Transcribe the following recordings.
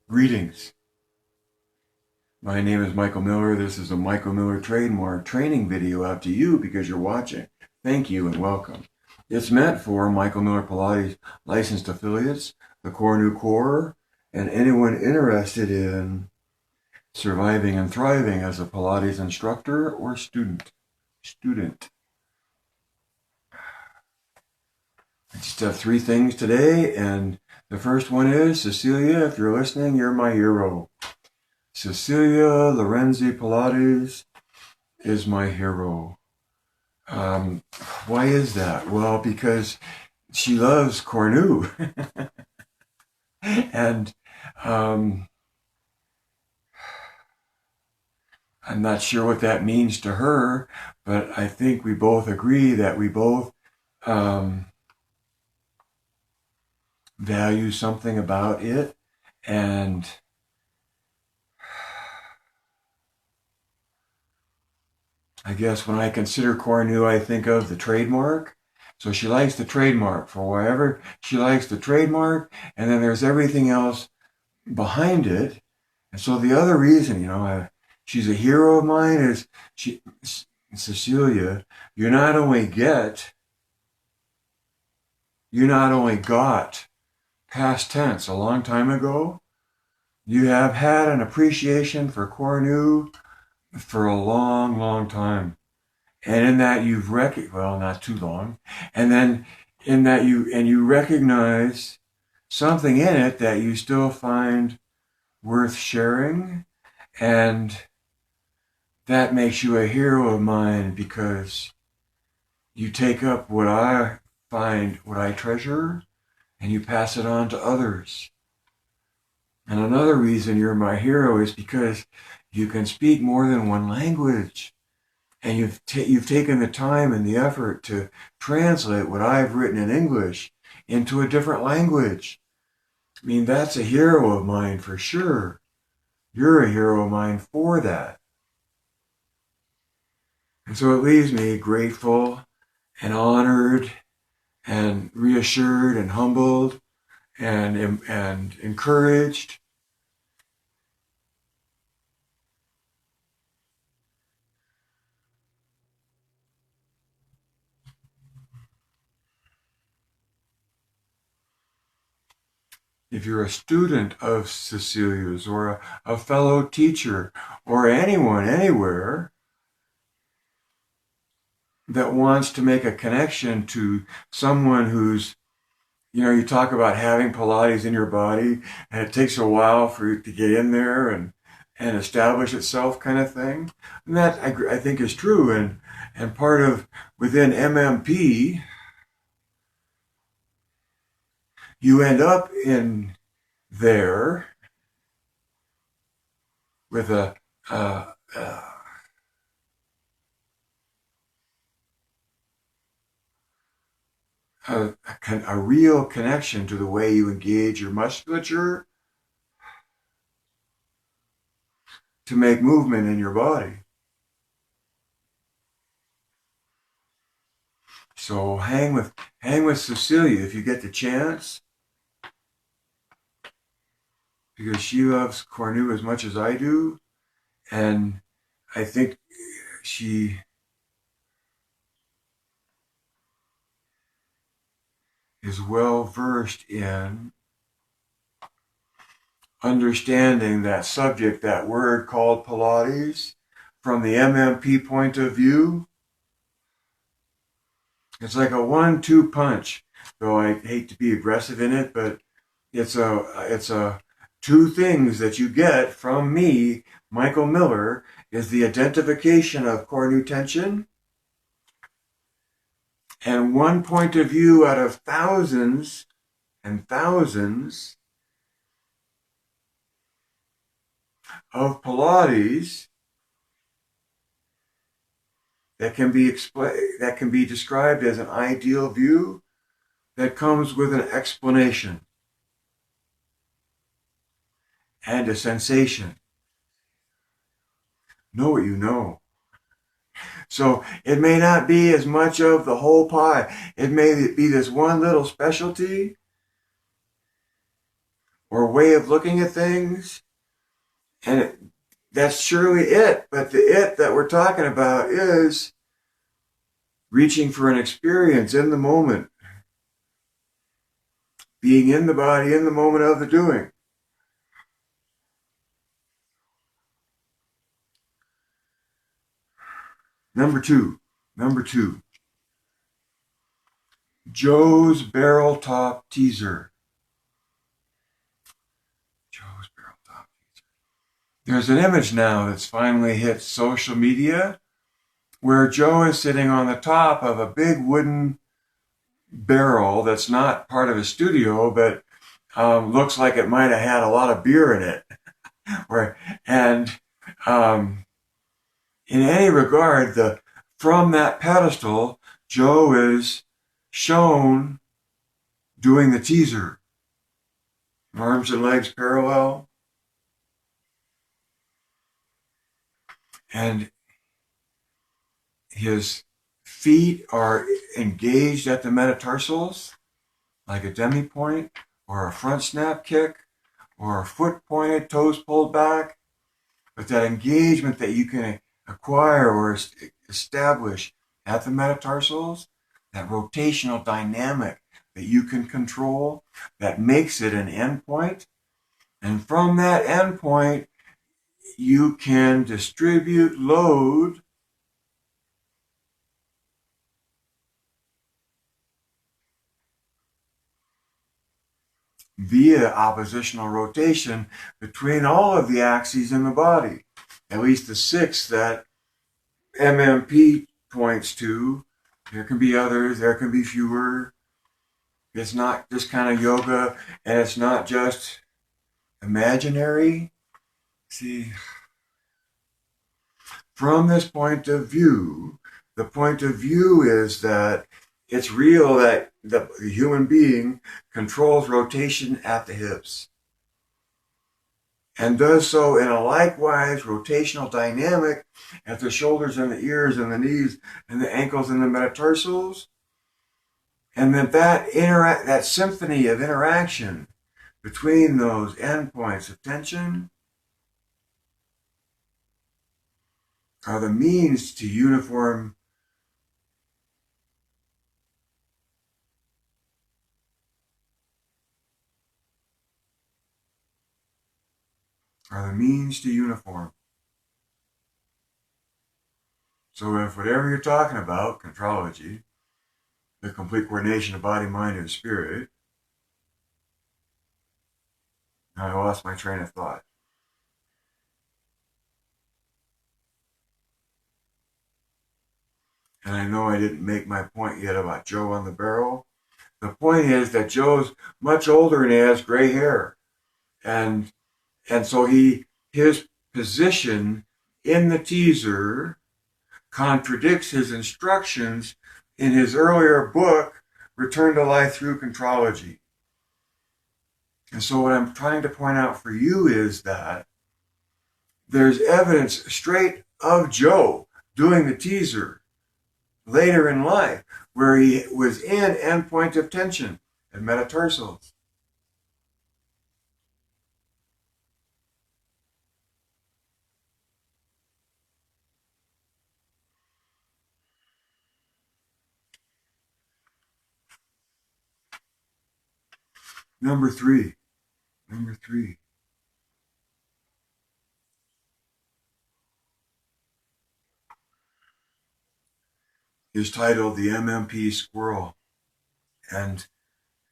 Greetings. My name is Michael Miller. This is a Michael Miller trademark training video out to you because you're watching. Thank you and welcome. It's meant for Michael Miller Pilates licensed affiliates, the Cornu Core, and anyone interested in surviving and thriving as a Pilates instructor or student. I just have three things today, and the first one is, Cecilia, if you're listening, you're my hero. Cecilia Lonenzi Pilates is my hero. Why is that? Well, because she loves Cornu. And I'm not sure what that means to her, but I think we both agree that we both value something about it. And I guess when I consider Cornu, I think of the trademark. So she likes the trademark for whatever she likes the trademark, and then there's everything else behind it. And so the other reason, she's a hero of mine is Cecilia, you not only got past tense a long time ago, you have had an appreciation for Cornu for a long, long time. And in that you've well, not too long. And then in that you recognize something in it that you still find worth sharing. And that makes you a hero of mine because you take up what I treasure, and you pass it on to others. And another reason you're my hero is because you can speak more than one language. And you've taken the time and the effort to translate what I've written in English into a different language. I mean, that's a hero of mine for sure. You're a hero of mine for that. And so it leaves me grateful and honored and reassured and humbled and encouraged. If you're a student of Cecilia's or a fellow teacher or anyone anywhere that wants to make a connection to someone who's, you talk about having Pilates in your body and it takes a while for it to get in there and establish itself kind of thing. And that I think is true. And part of within MMP, you end up in there with a real connection to the way you engage your musculature to make movement in your body. So hang with Cecilia if you get the chance, because she loves Cornu as much as I do, and I think she is well versed in understanding that subject, that word called Pilates, from the MMP point of view. It's like a 1-2 punch, though I hate to be aggressive in it, but it's a two things that you get from me, Michael Miller, is the identification of Cornu tension and one point of view out of thousands and thousands of Pilates that can be described as an ideal view that comes with an explanation and a sensation. Know what you know. So it may not be as much of the whole pie. It may be this one little specialty, or way of looking at things. And that's surely it. But the it that we're talking about is reaching for an experience in the moment, being in the body in the moment of the doing. Number two, Joe's barrel top teaser. Joe's barrel top teaser. There's an image now that's finally hit social media where Joe is sitting on the top of a big wooden barrel that's not part of his studio, but looks like it might have had a lot of beer in it. And in any regard, from that pedestal, Joe is shown doing the teaser. Arms and legs parallel. And his feet are engaged at the metatarsals, like a demi-point, or a front snap kick, or a foot pointed, toes pulled back. But that engagement that you can acquire or establish at the metatarsals, that rotational dynamic that you can control, that makes it an endpoint. And from that endpoint, you can distribute load via oppositional rotation between all of the axes in the body, at least the six that MMP points to. There can be others, there can be fewer. It's not just kind of yoga, and it's not just imaginary. See, from this point of view, the point of view is that it's real that the human being controls rotation at the hips and does so in a likewise rotational dynamic at the shoulders and the ears and the knees and the ankles and the metatarsals. And that symphony of interaction between those endpoints of tension are the means to uniform So if whatever you're talking about, contrology, the complete coordination of body, mind, and spirit, I lost my train of thought. And I know I didn't make my point yet about Joe on the barrel. The point is that Joe's much older and he has gray hair. And so his position in the teaser contradicts his instructions in his earlier book, Return to Life Through Contrology. And so what I'm trying to point out for you is that there's evidence straight of Joe doing the teaser later in life, where he was in endpoint of tension and metatarsals. Number three is titled The MMP Squirrel. And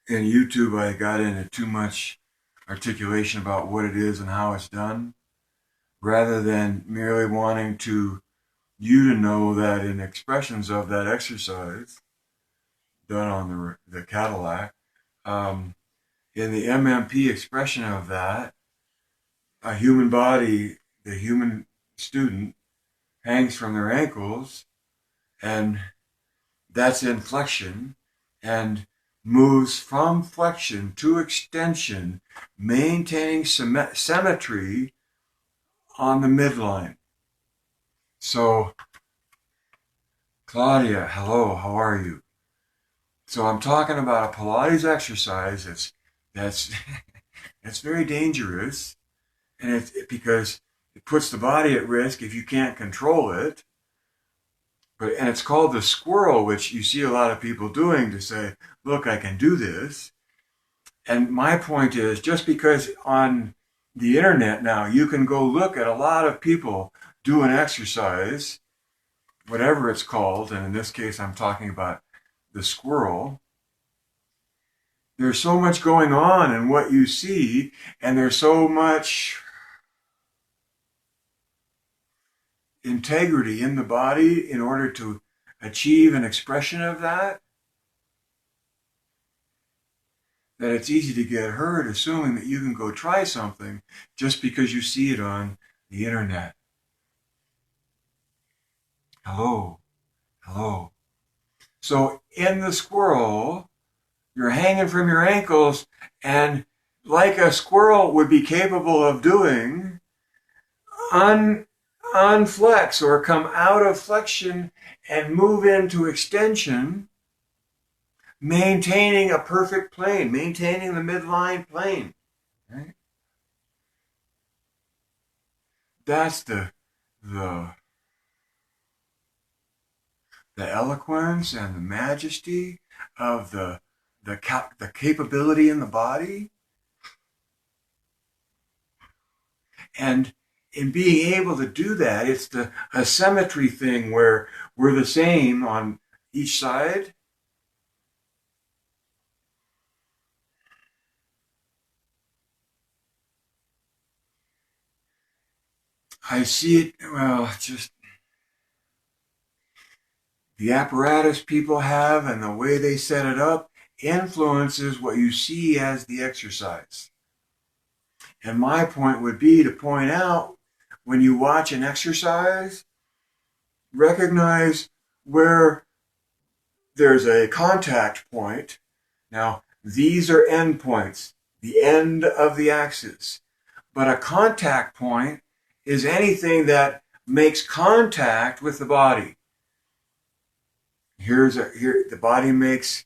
in YouTube, I got into too much articulation about what it is and how it's done, rather than merely wanting you to know that in expressions of that exercise done on the Cadillac, in the MMP expression of that, a human body, the human student, hangs from their ankles, and that's in flexion, and moves from flexion to extension, maintaining symmetry on the midline. So, Claudia, hello, how are you? So I'm talking about a Pilates exercise that's It's very dangerous, and because it puts the body at risk if you can't control it. And it's called the squirrel, which you see a lot of people doing to say, look, I can do this. And my point is, just because on the internet now you can go look at a lot of people do an exercise, whatever it's called, and in this case I'm talking about the squirrel. There's so much going on in what you see, and there's so much integrity in the body in order to achieve an expression of that it's easy to get hurt assuming that you can go try something just because you see it on the internet. Hello, hello. So in the squirrel, you're hanging from your ankles, and like a squirrel would be capable of doing, unflex or come out of flexion and move into extension, maintaining a perfect plane, maintaining the midline plane. Right? That's the eloquence and the majesty of the capability in the body. And in being able to do that, it's the asymmetry thing where we're the same on each side. I see it, well, just the apparatus people have and the way they set it up influences what you see as the exercise. And my point would be to point out, when you watch an exercise, recognize where there's a contact point. Now, these are end points, the end of the axis. But a contact point is anything that makes contact with the body. Here the body makes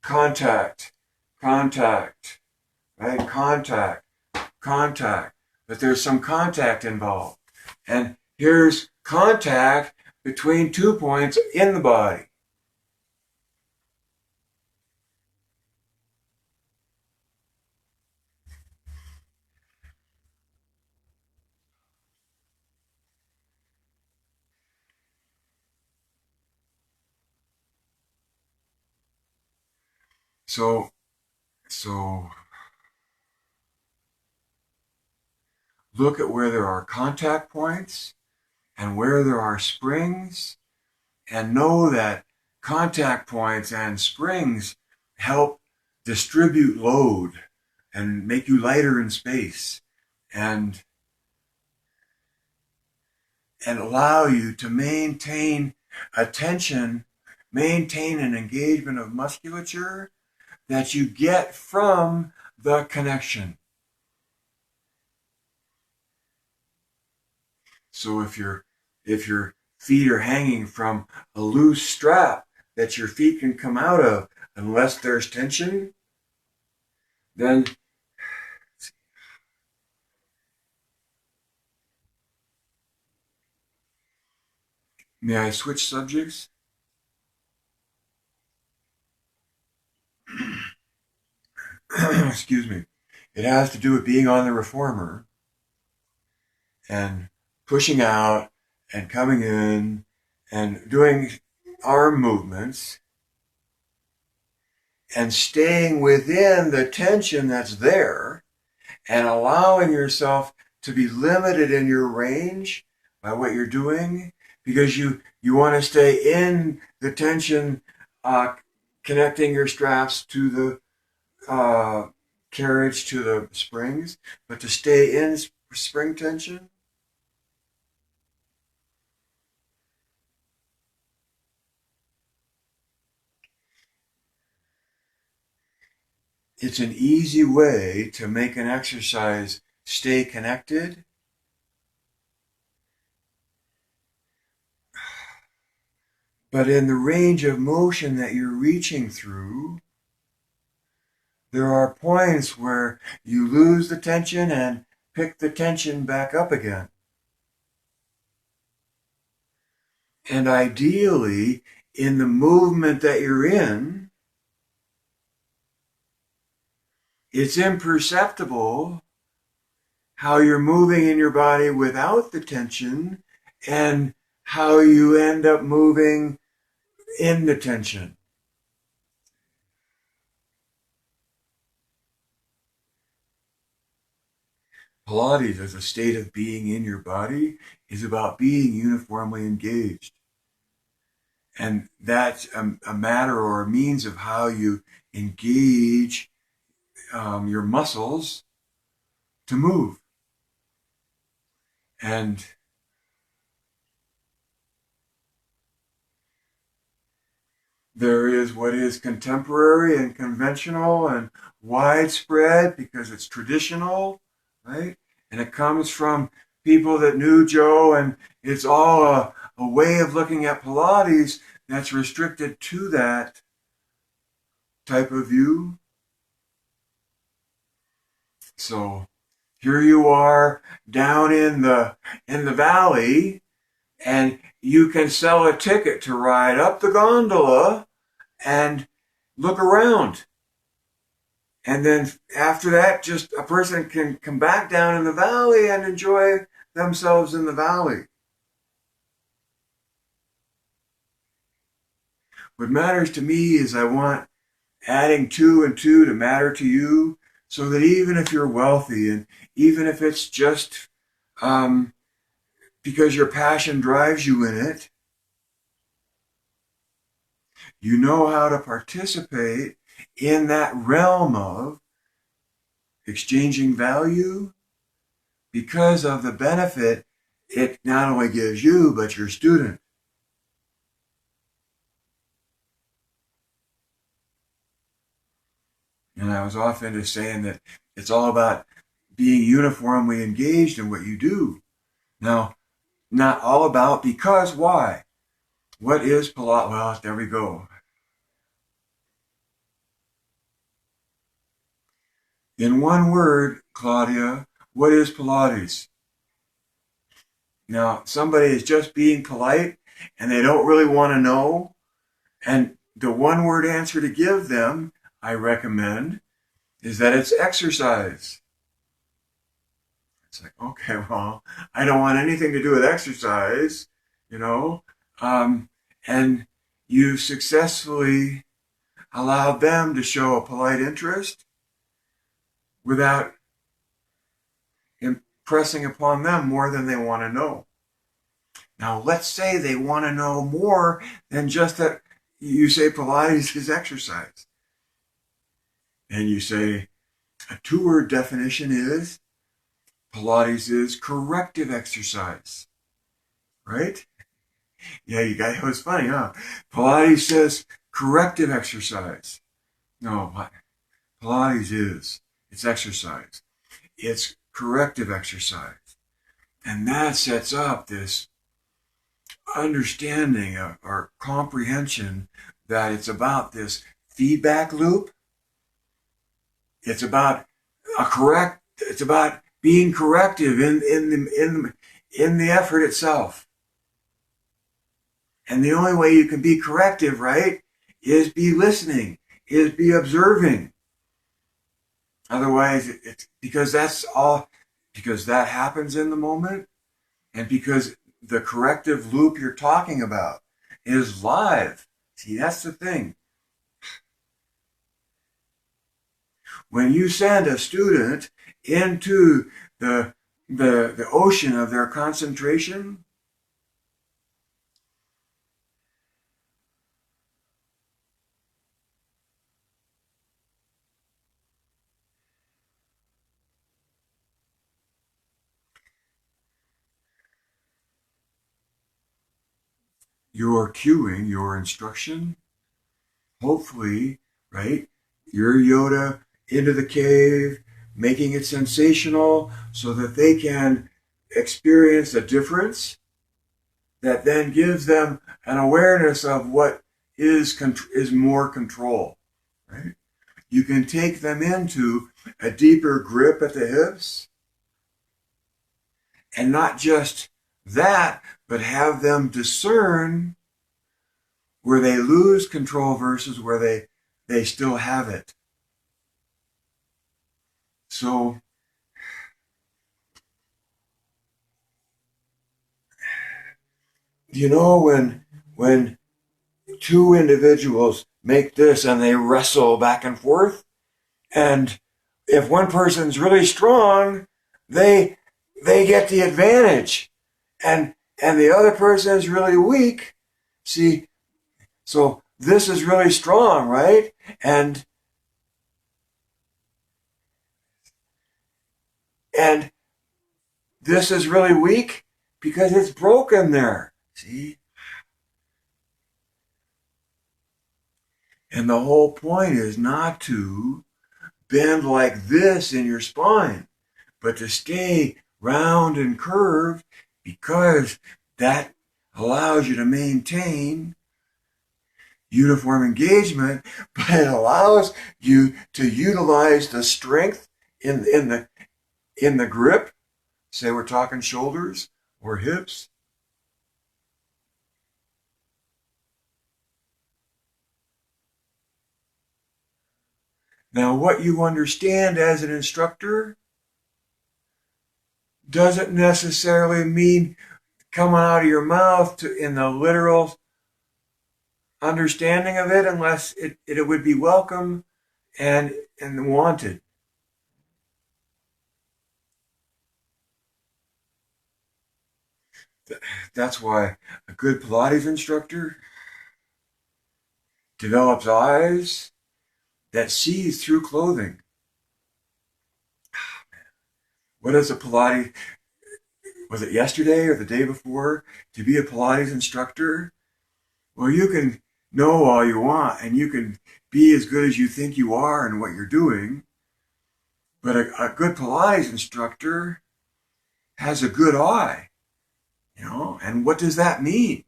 contact, right? Contact. But there's some contact involved. And here's contact between 2 points in the body. So look at where there are contact points and where there are springs, and know that contact points and springs help distribute load and make you lighter in space and allow you to maintain attention, maintain an engagement of musculature that you get from the connection. So if your feet are hanging from a loose strap that your feet can come out of unless there's tension, then may I switch subjects? Excuse me. It has to do with being on the reformer and pushing out and coming in and doing arm movements and staying within the tension that's there and allowing yourself to be limited in your range by what you're doing, because you want to stay in the tension, connecting your straps to the carriage, to the springs, but to stay in spring tension. It's an easy way to make an exercise stay connected, but in the range of motion that you're reaching through, there are points where you lose the tension and pick the tension back up again. And ideally, in the movement that you're in, it's imperceptible how you're moving in your body without the tension and how you end up moving in the tension. Pilates, as a state of being in your body, is about being uniformly engaged. And that's a matter or a means of how you engage your muscles to move. And there is what is contemporary and conventional and widespread because it's traditional, right? And it comes from people that knew Joe, and it's all a way of looking at Pilates that's restricted to that type of view. So here you are down in the valley, and you can sell a ticket to ride up the gondola and look around. And then after that, just a person can come back down in the valley and enjoy themselves in the valley. What matters to me is I want adding 2 and 2 to matter to you, so that even if you're wealthy and even if it's just because your passion drives you in it, you know how to participate in that realm of exchanging value because of the benefit it not only gives you, but your student. And I was often just saying that it's all about being uniformly engaged in what you do. Now, not all about, because why? What is Pilates? Well, there we go. In one word, Claudia, what is Pilates? Now, somebody is just being polite and they don't really want to know. And the one word answer to give them, I recommend, is that it's exercise. It's like, okay, well, I don't want anything to do with exercise, you know. And you successfully allowed them to show a polite interest without impressing upon them more than they want to know. Now, let's say they want to know more than just that you say Pilates is exercise. And you say a 2-word definition is Pilates is corrective exercise, right? Yeah, you guys, it was funny, huh? Pilates says corrective exercise. No, Pilates is, it's exercise. It's corrective exercise. And that sets up this understanding or comprehension that it's about this feedback loop. It's about it's about being corrective in the effort itself. And the only way you can be corrective, right, is be listening, is be observing. Otherwise, it's because that happens in the moment, and because the corrective loop you're talking about is live. See, that's the thing. When you send a student into the ocean of their concentration, you're cueing your instruction, hopefully, right? Your Yoda into the cave, making it sensational so that they can experience a difference that then gives them an awareness of what is more control, right? you can take them into a deeper grip at the hips. And not just that, but have them discern where they lose control versus where they still have it. So, you know, when two individuals make this and they wrestle back and forth, and if one person's really strong, they get the advantage, and the other person is really weak. See, so this is really strong, right? And this is really weak because it's broken there. See? And the whole point is not to bend like this in your spine, but to stay round and curved, because that allows you to maintain uniform engagement, but it allows you to utilize the strength in the grip. Say we're talking shoulders or hips. Now, what you understand as an instructor doesn't necessarily mean coming out of your mouth in the literal understanding of it, unless it would be welcome and wanted. That's why a good Pilates instructor develops eyes that sees through clothing. What is a Pilates? Was it yesterday or the day before? To be a Pilates instructor? Well, you can know all you want and you can be as good as you think you are in what you're doing. But a good Pilates instructor has a good eye, you know? And what does that mean?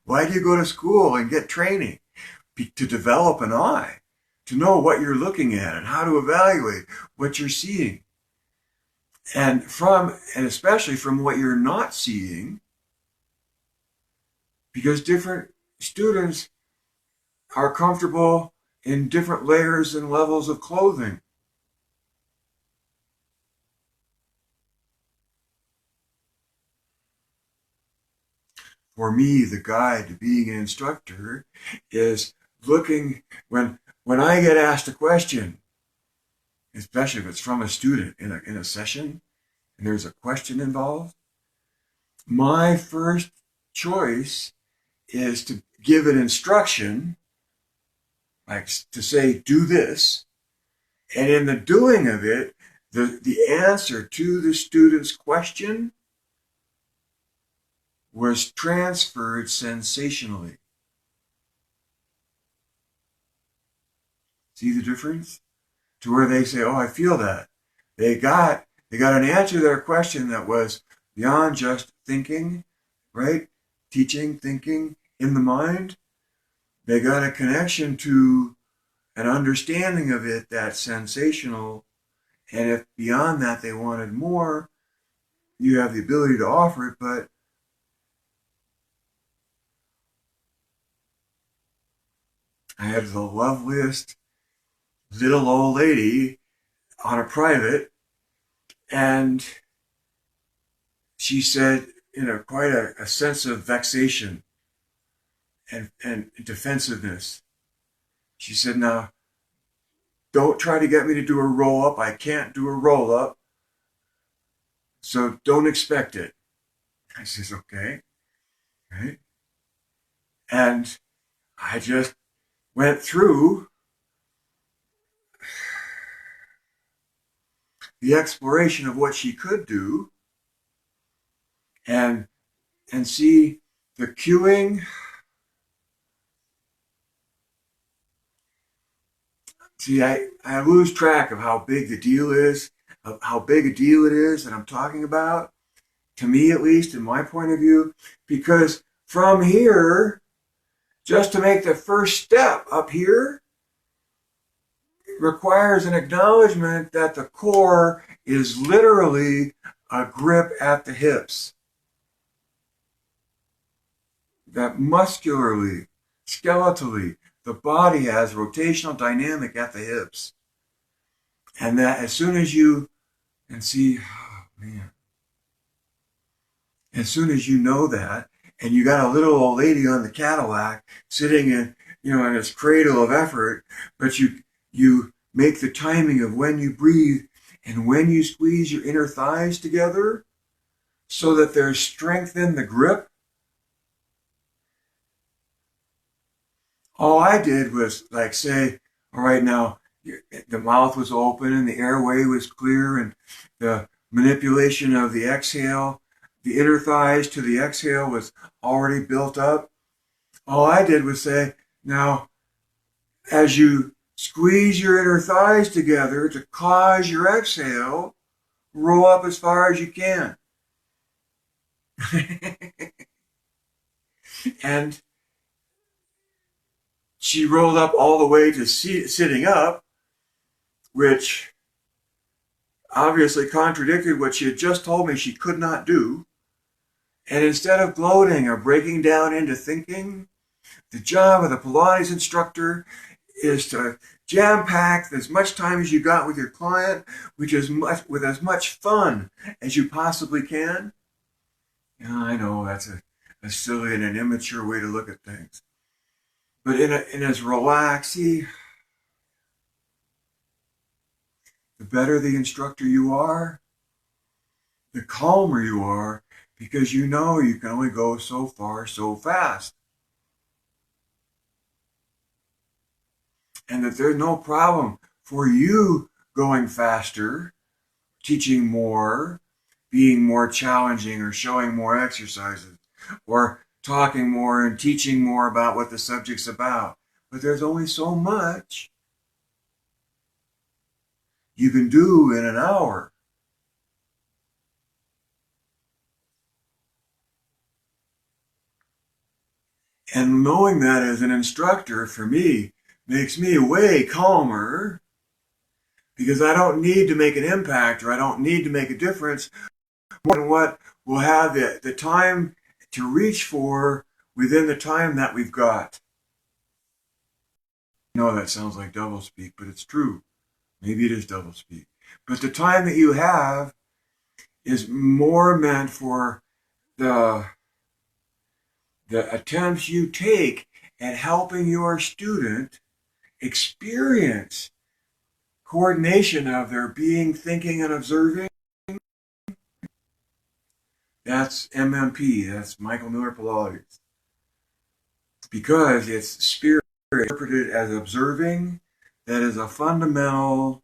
Why do you go to school and get training? To develop an eye, to know what you're looking at and how to evaluate what you're seeing. And especially from what you're not seeing, because different students are comfortable in different layers and levels of clothing. For me, the guide to being an instructor is looking, when I get asked a question, especially if it's from a student in a session and there's a question involved, my first choice is to give an instruction, like to say, do this. And in the doing of it, the answer to the student's question was transferred sensationally. See the difference? To where they say, oh, I feel that. They got an answer to their question that was beyond just thinking, right? Teaching, thinking in the mind. They got a connection to an understanding of it that's sensational. And if beyond that they wanted more, you have the ability to offer it. But I had the loveliest little old lady on a private, and she said, in quite a sense of vexation and defensiveness, she said, now, don't try to get me to do a roll up. I can't do a roll up, so don't expect it. I says, okay, right? And I just went through the exploration of what she could do and see the cueing. See, I lose track of how big the deal is, of how big a deal it is that I'm talking about, to me at least, in my point of view, because from here, just to make the first step up here, requires an acknowledgement that the core is literally a grip at the hips. That muscularly, skeletally, the body has rotational dynamic at the hips. And that as soon as you, and see, oh man, as soon as you know that, and you got a little old lady on the Cadillac sitting in, in this cradle of effort, but you make the timing of when you breathe and when you squeeze your inner thighs together so that there's strength in the grip. All I did was like say, all right, now the mouth was open and the airway was clear and the manipulation of the exhale, the inner thighs to the exhale was already built up. All I did was say, now, as you squeeze your inner thighs together to cause your exhale, roll up as far as you can. And she rolled up all the way to sitting up, which obviously contradicted what she had just told me she could not do. And instead of gloating or breaking down into thinking, the job of the Pilates instructor is to jam-pack as much time as you got with your client, with as much fun as you possibly can. Yeah, I know that's a silly and an immature way to look at things. But in as relaxy, the better the instructor you are, the calmer you are, because you know you can only go so far so fast. And that there's no problem for you going faster, teaching more, being more challenging, or showing more exercises, or talking more and teaching more about what the subject's about. But there's only so much you can do in an hour. And knowing that as an instructor, for me, makes me way calmer because I don't need to make an impact or I don't need to make a difference more than what we'll have the time to reach for within the time that we've got. I know that sounds like doublespeak, but it's true. Maybe it is doublespeak. But the time that you have is more meant for the attempts you take at helping your student experience coordination of their being, thinking, and observing. That's MMP, that's Michael Miller Pilates. Because it's spirit interpreted as observing, that is a fundamental